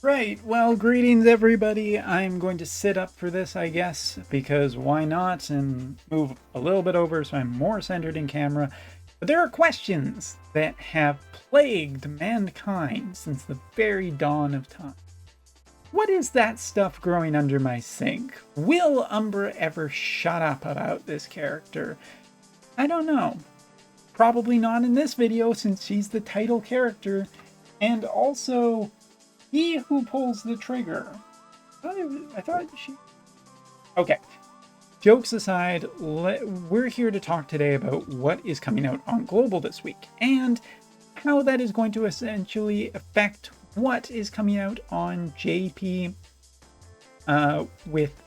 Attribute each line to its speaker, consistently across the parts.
Speaker 1: Right, well, greetings everybody. I'm going to sit up for this, I guess, because why not, and move a little bit over so I'm more centered in camera. But there are questions that have plagued mankind since the very dawn of time. What is that stuff growing under my sink? Will Umbra ever shut up about this character? I don't know. Probably not in this video since she's the title character, and also he who pulls the trigger. I thought she. Okay. Jokes aside, we're here to talk today about what is coming out on Global this week and how that is going to essentially affect what is coming out on JP with,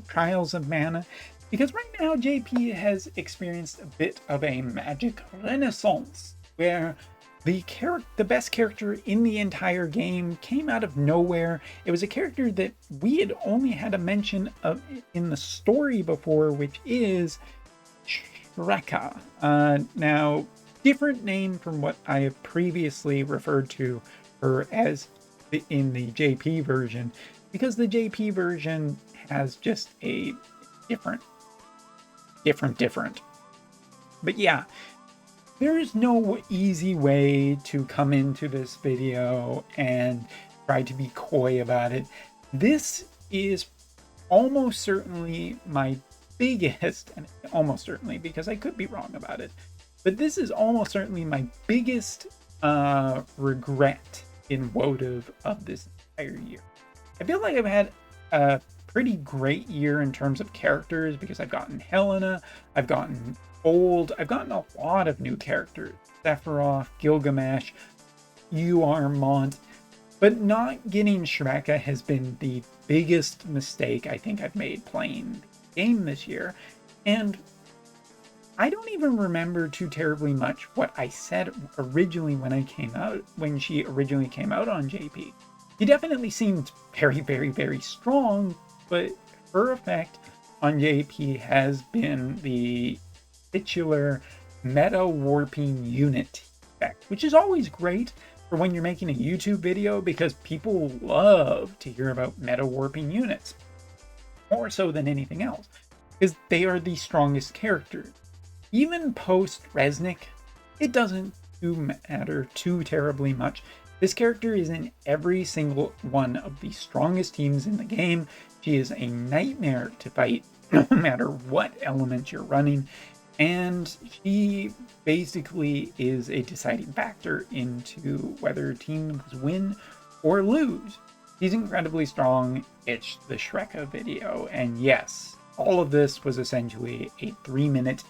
Speaker 1: Trials of Mana. Because right now, JP has experienced a bit of a magic renaissance where the best character in the entire game came out of nowhere. It was a character that we had only had a mention of in the story before, which is Shrea. Now, different name from what I have previously referred to her as in the JP version, because the JP version has just a different. But yeah, there is no easy way to come into this video and try to be coy about it. This is almost certainly my biggest, and almost certainly because I could be wrong about it, but this is almost certainly my biggest regret in WOTV of this entire year. I feel like I've had a pretty great year in terms of characters because I've gotten Helena, I've gotten I've gotten a lot of new characters. Sephiroth, Gilgamesh, Mont, but not getting Shrea has been the biggest mistake I think I've made playing the game this year. And I don't even remember too terribly much what I said originally when she originally came out on JP. She definitely seemed very, very, very strong, but her effect on JP has been the titular meta warping unit effect, which is always great for when you're making a YouTube video because people love to hear about meta warping units more so than anything else because they are the strongest characters. Even post Resnick, it doesn't matter too terribly much. This character is in every single one of the strongest teams in the game. She is a nightmare to fight no matter what element you're running. And she basically is a deciding factor into whether teams win or lose. She's incredibly strong. It's the Shrea video. And yes, all of this was essentially a 3-minute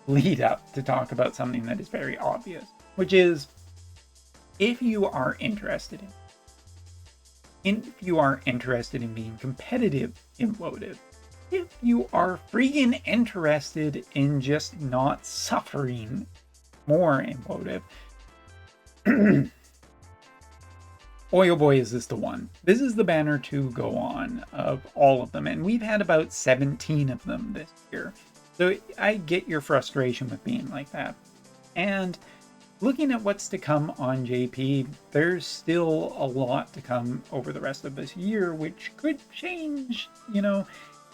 Speaker 1: lead up to talk about something that is very obvious, which is if you are interested in being competitive in WOTV, if you are freaking interested in just not suffering more in WOTV, oh boy, is this the one. This is the banner to go on of all of them, and we've had about 17 of them this year. So I get your frustration with being like that. And looking at what's to come on JP, there's still a lot to come over the rest of this year, which could change,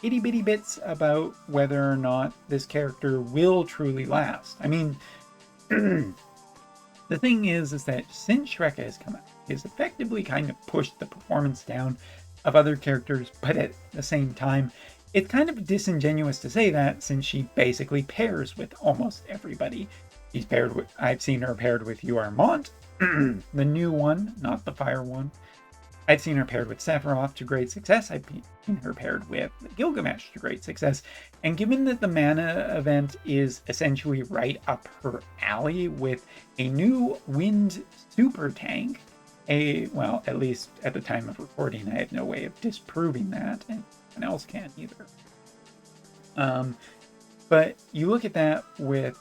Speaker 1: itty bitty bits about whether or not this character will truly last. I mean, the thing is that since Shrea has come out, it's effectively kind of pushed the performance down of other characters, but at the same time, it's kind of disingenuous to say that since she basically pairs with almost everybody. I've seen her paired with Mont, the new one, not the fire one. I've seen her paired with Sephiroth to great success. I've seen her paired with Gilgamesh to great success. And given that the Mana event is essentially right up her alley with a new wind super tank, at least at the time of recording, I have no way of disproving that, and no one else can either. But you look at that with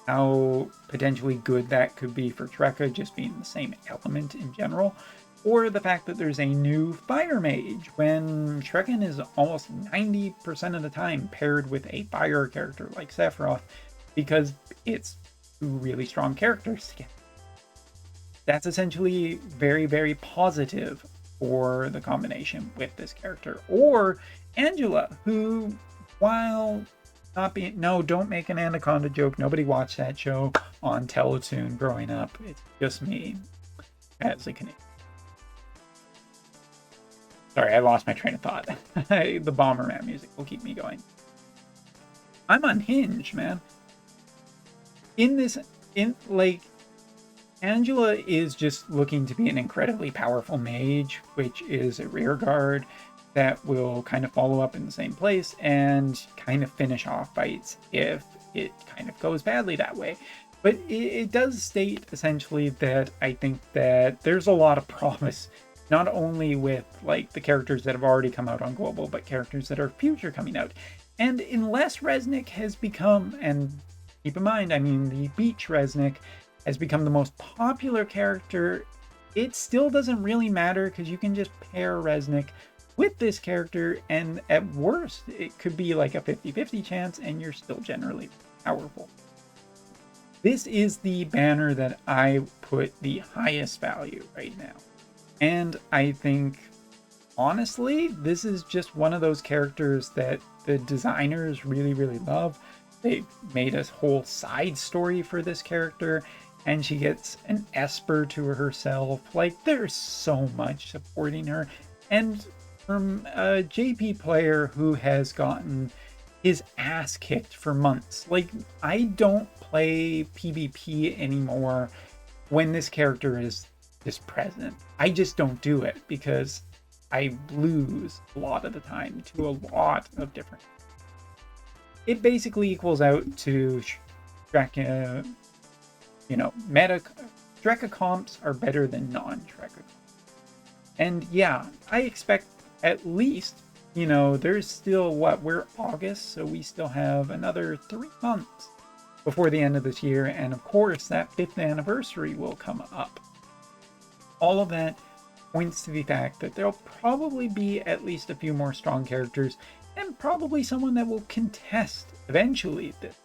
Speaker 1: how potentially good that could be for Shrea just being the same element in general, or the fact that there's a new fire mage when Shrea is almost 90% of the time paired with a fire character like Sephiroth because it's two really strong characters together. That's essentially very, very positive for the combination with this character. Or Angela, who, while not being... No, don't make an Anaconda joke. Nobody watched that show on Teletoon growing up. It's just me as a Canadian. Sorry, I lost my train of thought. The Bomberman music will keep me going. I'm unhinged, man. Angela is just looking to be an incredibly powerful mage, which is a rear guard that will kind of follow up in the same place and kind of finish off fights if it kind of goes badly that way. But it does state essentially that I think that there's a lot of promise, not only with like the characters that have already come out on Global, but characters that are future coming out. And unless Resnick has become, and keep in mind, I mean, the Beach Resnick has become the most popular character, it still doesn't really matter because you can just pair Resnick with this character, and at worst, it could be like a 50-50 chance, and you're still generally powerful. This is the banner that I put the highest value right now. And I think, honestly, this is just one of those characters that the designers really, really love. They made a whole side story for this character, and she gets an Esper to herself. Like, there's so much supporting her. And from a JP player who has gotten his ass kicked for months. Like, I don't play PvP anymore when this character is present. I just don't do it because I lose a lot of the time to a lot of different... It basically equals out to Shrea, Shrea comps are better than non-Shrea comps. And yeah, I expect at least, there's still we're August, so we still have another 3 months before the end of this year, and of course that 5th anniversary will come up. All of that points to the fact that there'll probably be at least a few more strong characters, and probably someone that will contest eventually this.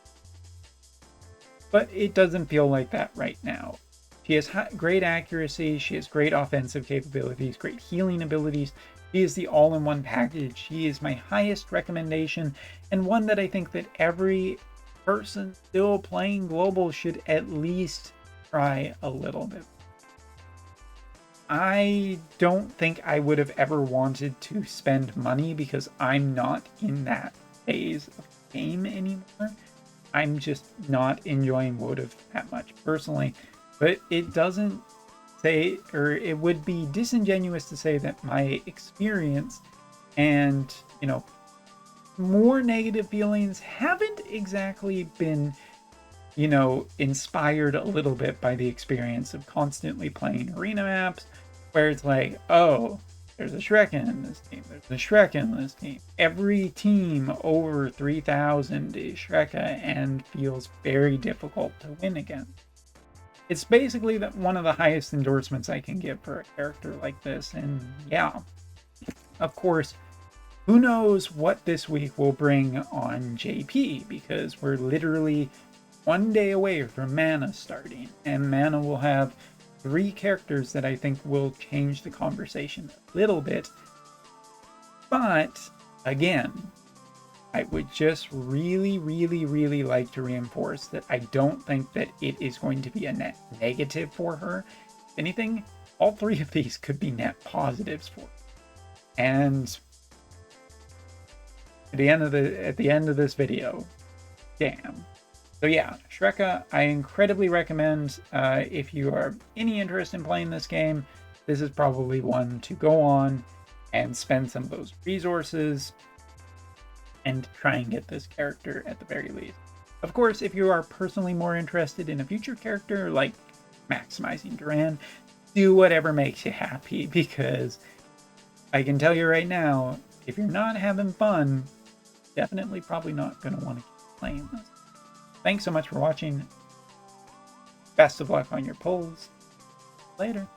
Speaker 1: But it doesn't feel like that right now. She has great accuracy, she has great offensive capabilities, great healing abilities. She is the all-in-one package. She is my highest recommendation, and one that I think that every person still playing Global should at least try a little bit. I don't think I would have ever wanted to spend money because I'm not in that phase of the game anymore. I'm just not enjoying WOTV that much personally, but it doesn't say, or it would be disingenuous to say that my experience and, more negative feelings haven't exactly been, inspired a little bit by the experience of constantly playing arena maps where it's like, oh, there's a Shrea in this team, there's a Shrea in this team. Every team over 3,000 is Shrea and feels very difficult to win against. It's basically one of the highest endorsements I can give for a character like this, and yeah. Of course, who knows what this week will bring on JP, because we're literally 1 day away from Mana starting, and Mana will have 3 characters that I think will change the conversation a little bit. But, again, I would just really, really, really like to reinforce that I don't think that it is going to be a net negative for her. If anything, all 3 of these could be net positives for her. And at the end of this video, damn. So yeah, Shrea, I incredibly recommend if you are any interest in playing this game, this is probably one to go on and spend some of those resources and try and get this character at the very least. Of course, if you are personally more interested in a future character like maximizing Duran, do whatever makes you happy, because I can tell you right now, if you're not having fun, definitely probably not going to want to keep playing this. Thanks so much for watching. Best of luck on your pulls. Later.